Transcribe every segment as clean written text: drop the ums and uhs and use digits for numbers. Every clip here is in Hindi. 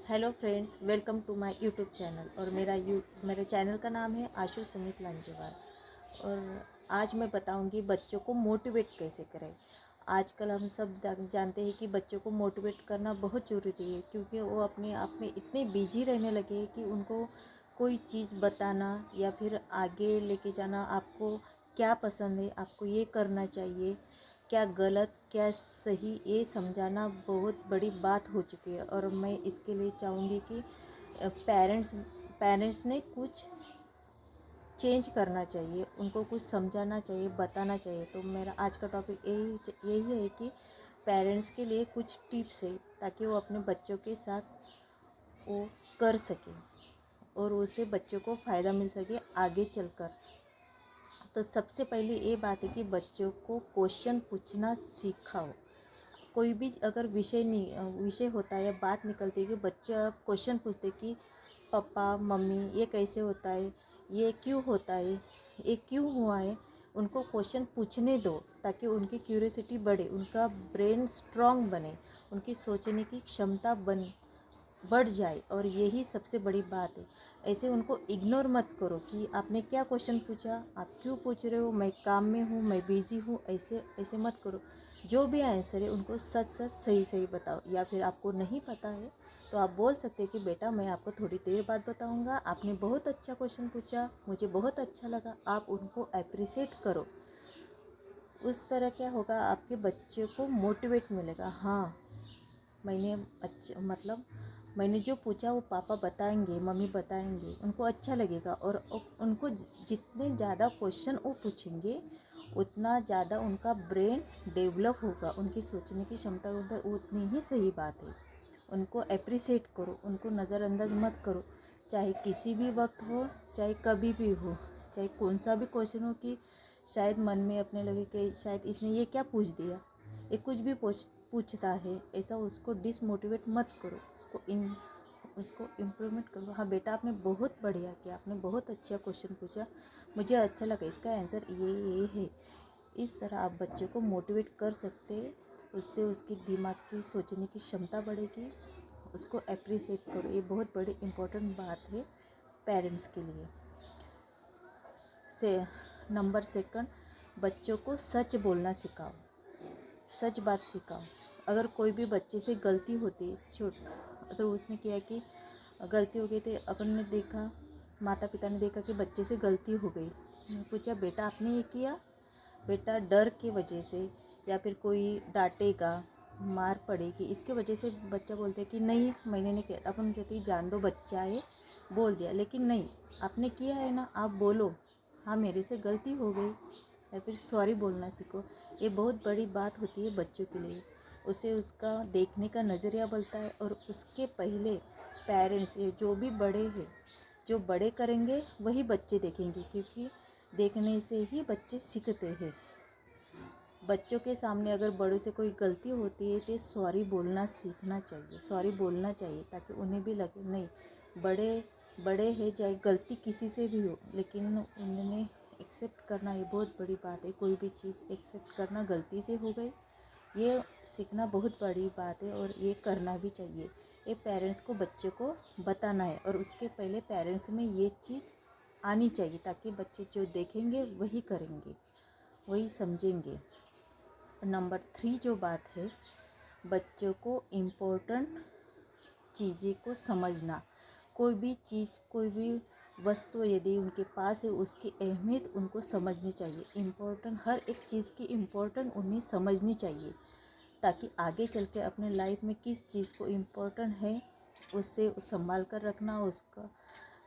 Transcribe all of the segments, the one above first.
Hello friends, welcome to my YouTube channel. और मेरे चैनल का नाम है आशु सुमित लांजेवाल। और आज मैं बताऊंगी बच्चों को मोटिवेट कैसे करें। आजकल हम सब जानते हैं कि बच्चों को मोटिवेट करना बहुत ज़रूरी है, क्योंकि वो अपने आप में इतने बिजी रहने लगे हैं कि उनको कोई चीज़ बताना या फिर आगे लेके जाना, आपको क्या पसंद है, आपको ये करना चाहिए, क्या गलत क्या सही, ये समझाना बहुत बड़ी बात हो चुकी है। और मैं इसके लिए चाहूँगी कि पेरेंट्स ने कुछ चेंज करना चाहिए, उनको कुछ समझाना चाहिए, बताना चाहिए। तो मेरा आज का टॉपिक यही है कि पेरेंट्स के लिए कुछ टिप्स है, ताकि वो अपने बच्चों के साथ वो कर सकें और उससे बच्चों को फ़ायदा मिल सके आगे चलकर। तो सबसे पहले ये बात है कि बच्चों को क्वेश्चन पूछना सिखाओ। कोई भी अगर विषय होता है या बात निकलती है कि बच्चा क्वेश्चन पूछते कि पापा मम्मी ये कैसे होता है, ये क्यों होता है, ये क्यों हुआ है। उनको क्वेश्चन पूछने दो ताकि उनकी क्यूरियोसिटी बढ़े, उनका ब्रेन स्ट्रांग बने, उनकी सोचने की क्षमता बढ़ जाए। और यही सबसे बड़ी बात है। ऐसे उनको इग्नोर मत करो कि आपने क्या क्वेश्चन पूछा, आप क्यों पूछ रहे हो, मैं काम में हूँ, मैं बिज़ी हूँ, ऐसे ऐसे मत करो। जो भी आंसर है उनको सच सच सही सही बताओ। या फिर आपको नहीं पता है तो आप बोल सकते हैं कि बेटा मैं आपको थोड़ी देर बाद बताऊंगा, आपने बहुत अच्छा क्वेश्चन पूछा, मुझे बहुत अच्छा लगा। आप उनको अप्रिशिएट करो। उस तरह क्या होगा, आपके बच्चे को मोटिवेट मिलेगा। हाँ, मैंने मैंने जो पूछा वो पापा बताएंगे, मम्मी बताएंगे, उनको अच्छा लगेगा। और उनको जितने ज़्यादा क्वेश्चन वो पूछेंगे उतना ज़्यादा उनका ब्रेन डेवलप होगा, उनकी सोचने की क्षमता उतनी ही सही बात है। उनको अप्रिशिएट करो, उनको नज़रअंदाज मत करो। चाहे किसी भी वक्त हो, चाहे कभी भी हो, चाहे कौन सा भी क्वेश्चन हो कि शायद मन में अपने लगे कि शायद इसने ये क्या पूछ दिया, ये कुछ भी पूछता है, ऐसा उसको डिसमोटिवेट मत करो। उसको इम्प्रूवमेंट करो। हाँ बेटा, आपने बहुत बढ़िया किया, आपने बहुत अच्छा क्वेश्चन पूछा, मुझे अच्छा लगा, इसका आंसर ये है। इस तरह आप बच्चे को मोटिवेट कर सकते हैं। उससे उसकी दिमाग की सोचने की क्षमता बढ़ेगी। उसको अप्रिशिएट करो, ये बहुत बड़ी इम्पोर्टेंट बात है पेरेंट्स के लिए। से नंबर सेकंड, बच्चों को सच बोलना सिखाओ, सच बात सिखाओ। अगर कोई भी बच्चे से गलती होती है, अगर उसने किया कि गलती हो गई, तो अपन ने देखा, माता पिता ने देखा कि बच्चे से गलती हो गई, पूछा बेटा आपने ये किया, बेटा डर की वजह से या फिर कोई डांटेगा, मार पड़ेगी, इसके वजह से बच्चा बोलता है कि नहीं मैंने नहीं किया। अपन कहते जान दो बच्चा है, बोल दिया, लेकिन नहीं, आपने किया है ना, आप बोलो हाँ मेरे से गलती हो गई, या फिर सॉरी बोलना सीखो। ये बहुत बड़ी बात होती है बच्चों के लिए। उसे उसका देखने का नज़रिया बढ़ता है। और उसके पहले पेरेंट्स, ये जो भी बड़े हैं, जो बड़े करेंगे वही बच्चे देखेंगे, क्योंकि देखने से ही बच्चे सीखते हैं। बच्चों के सामने अगर बड़ों से कोई गलती होती है तो सॉरी बोलना सीखना चाहिए, सॉरी बोलना चाहिए, ताकि उन्हें भी लगे नहीं, बड़े बड़े हैं, चाहे गलती किसी से भी हो, लेकिन उन्होंने एक्सेप्ट करना, ये बहुत बड़ी बात है। कोई भी चीज़ एक्सेप्ट करना, गलती से हो गई, ये सीखना बहुत बड़ी बात है और ये करना भी चाहिए। ये पेरेंट्स को बच्चे को बताना है, और उसके पहले पेरेंट्स में ये चीज़ आनी चाहिए, ताकि बच्चे जो देखेंगे वही करेंगे, वही समझेंगे। नंबर 3 जो बात है, बच्चों को इम्पोर्टेंट चीज़ें को समझना। कोई भी चीज़, कोई भी वस्तु यदि उनके पास है, उसकी अहमियत उनको समझनी चाहिए। इम्पोर्टेंट, हर एक चीज़ की इम्पोर्टेंट उन्हें समझनी चाहिए, ताकि आगे चल के अपने लाइफ में किस चीज़ को इम्पोर्टेंट है उससे संभाल कर रखना, उसका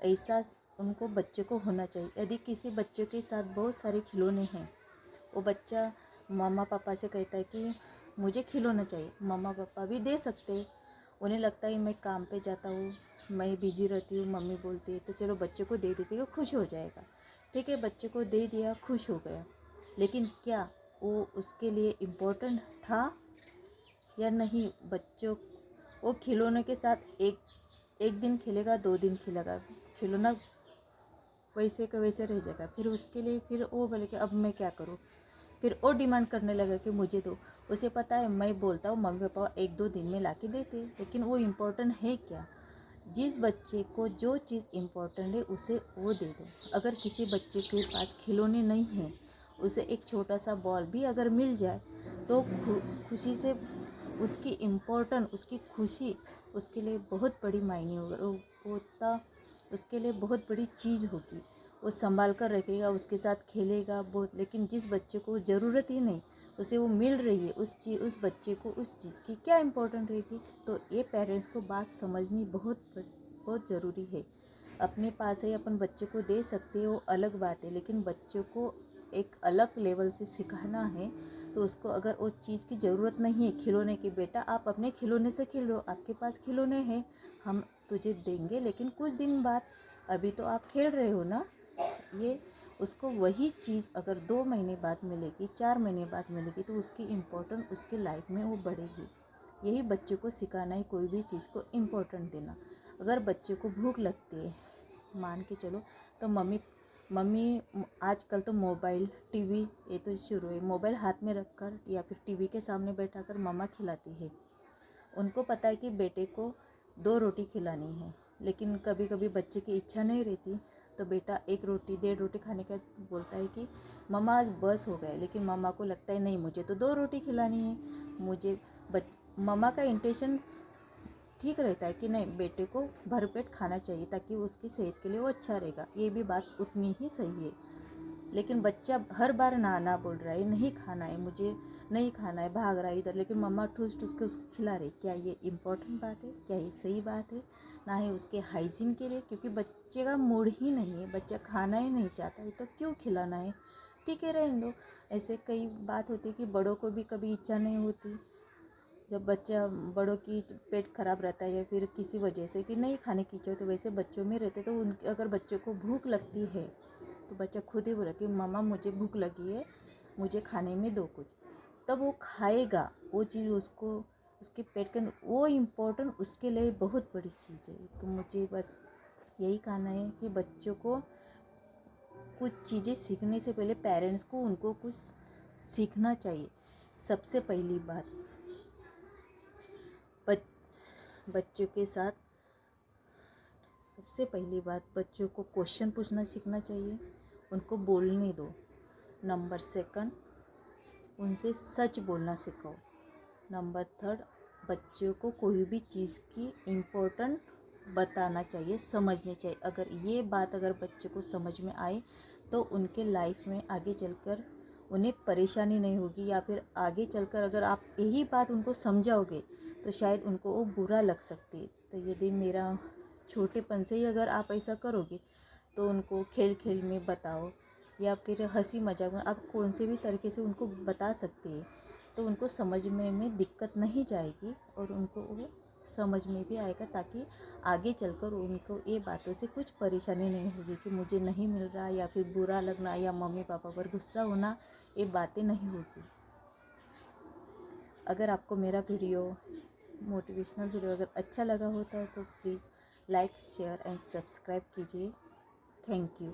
एहसास उनको बच्चे को होना चाहिए। यदि किसी बच्चे के साथ बहुत सारे खिलौने हैं, वो बच्चा मम्मा पापा से कहता है कि मुझे खिलौना चाहिए, मम्मा पापा भी दे सकते हैं। उन्हें लगता है मैं काम पे जाता हूँ, मैं बिजी रहती हूँ, मम्मी बोलती है तो चलो बच्चे को दे देती है, वो खुश हो जाएगा। ठीक है, बच्चे को दे दिया, खुश हो गया, लेकिन क्या वो उसके लिए इम्पोर्टेंट था या नहीं? बच्चों, वो खिलौने के साथ एक दिन खेलेगा, 2 दिन खेलेगा, खिलौना वैसे का वैसे रह जाएगा। फिर उसके लिए फिर वो बोले कि अब मैं क्या करूँ, फिर वो डिमांड करने लगा कि मुझे दो। उसे पता है मैं बोलता हूँ मम्मी पापा 1-2 दिन में ला के देते, लेकिन वो इम्पोर्टेंट है क्या? जिस बच्चे को जो चीज़ इम्पोर्टेंट है उसे वो दे दो। अगर किसी बच्चे के पास खिलौने नहीं हैं, उसे एक छोटा सा बॉल भी अगर मिल जाए तो खुशी से उसकी इम्पोर्टेंट, उसकी खुशी उसके लिए बहुत बड़ी मायने होता, उसके लिए बहुत बड़ी चीज़ होगी। वो संभाल कर रखेगा, उसके साथ खेलेगा बहुत। लेकिन जिस बच्चे को ज़रूरत ही नहीं, उसे वो मिल रही है, उस बच्चे को उस चीज़ की क्या इम्पोर्टेंट रहेगी। तो ये पेरेंट्स को बात समझनी बहुत बहुत ज़रूरी है। अपने पास है, अपन बच्चे को दे सकते हो, अलग बात है, लेकिन बच्चों को एक अलग लेवल से सिखाना है। तो उसको अगर उस चीज़ की ज़रूरत नहीं है खिलौने की, बेटा आप अपने खिलौने से खेलो, आपके पास खिलौने हैं, हम तुझे देंगे, लेकिन कुछ दिन बाद, अभी तो आप खेल रहे हो ना। ये उसको वही चीज़ अगर 2 महीने बाद मिलेगी, 4 महीने बाद मिलेगी, तो उसकी इम्पोर्टेंट उसके लाइफ में वो बढ़ेगी। यही बच्चों को सिखाना है, कोई भी चीज़ को इम्पोर्टेंट देना। अगर बच्चे को भूख लगती है, मान के चलो, तो मम्मी मम्मी आजकल तो मोबाइल, टीवी ये तो शुरू है। मोबाइल हाथ में रखकर या फिर टीवी के सामने बैठाकर मम्मा खिलाती है। उनको पता है कि बेटे को 2 रोटी खिलानी है, लेकिन कभी कभी बच्चे की इच्छा नहीं रहती, तो बेटा 1 रोटी 1.5 रोटी खाने का बोलता है कि मम्मा आज बस हो गया। लेकिन मम्मा को लगता है नहीं, मुझे तो 2 रोटी खिलानी है। मुझे मम्मा का इंटेंशन ठीक रहता है कि नहीं, बेटे को भरपेट खाना चाहिए ताकि उसकी सेहत के लिए वो अच्छा रहेगा। ये भी बात उतनी ही सही है। लेकिन बच्चा हर बार ना बोल रहा है, नहीं खाना है, मुझे नहीं खाना है, भाग रहा है इधर, लेकिन मम्मा ठूस ठूस के उसको खिला रही। क्या ये इम्पोर्टेंट बात है? क्या ये सही बात है? ना ही उसके हाइजीन के लिए, क्योंकि बच्चे का मूड ही नहीं है, बच्चा खाना ही नहीं चाहता है, तो क्यों खिलाना है? ठीक है, रहने दो। ऐसे कई बात होती है कि बड़ों को भी कभी इच्छा नहीं होती, जब बच्चा बड़ों की पेट खराब रहता है या फिर किसी वजह से कि नहीं खाने की इच्छा, तो वैसे बच्चों में रहते, तो उनके अगर बच्चों को भूख लगती है तो बच्चा खुद ही बोला कि मम्मा मुझे भूख लगी है, मुझे खाने में दो कुछ, तब वो खाएगा। वो चीज़ उसको उसके पेट के अंदर, वो इम्पोर्टेंट उसके लिए बहुत बड़ी चीज़ है। तो मुझे बस यही कहना है कि बच्चों को कुछ चीज़ें सीखने से पहले पेरेंट्स को उनको कुछ सीखना चाहिए। सबसे पहली बात, बच्चों के साथ सबसे पहली बात, बच्चों को क्वेश्चन पूछना सीखना चाहिए, उनको बोलने दो। नंबर 2, उनसे सच बोलना सिखाओ। नंबर 3, बच्चों को कोई भी चीज़ की इम्पोर्टेंट बताना चाहिए, समझनी चाहिए। अगर ये बात अगर बच्चे को समझ में आए तो उनके लाइफ में आगे चलकर उन्हें परेशानी नहीं होगी, या फिर आगे चलकर अगर आप यही बात उनको समझाओगे तो शायद उनको वो बुरा लग सकती है। तो यदि मेरा छोटेपन से ही अगर आप ऐसा करोगे तो उनको खेल खेल में बताओ, या फिर हंसी मजाक में, आप कौन से भी तरीके से उनको बता सकते हैं, तो उनको समझने में दिक्कत नहीं जाएगी और उनको वो समझ में भी आएगा, ताकि आगे चलकर उनको ये बातों से कुछ परेशानी नहीं होगी कि मुझे नहीं मिल रहा, या फिर बुरा लगना, या मम्मी पापा पर गुस्सा होना, ये बातें नहीं होगी। अगर आपको मेरा वीडियो, मोटिवेशनल वीडियो अगर अच्छा लगा होता है तो please like, share and subscribe कीजिए। Thank you.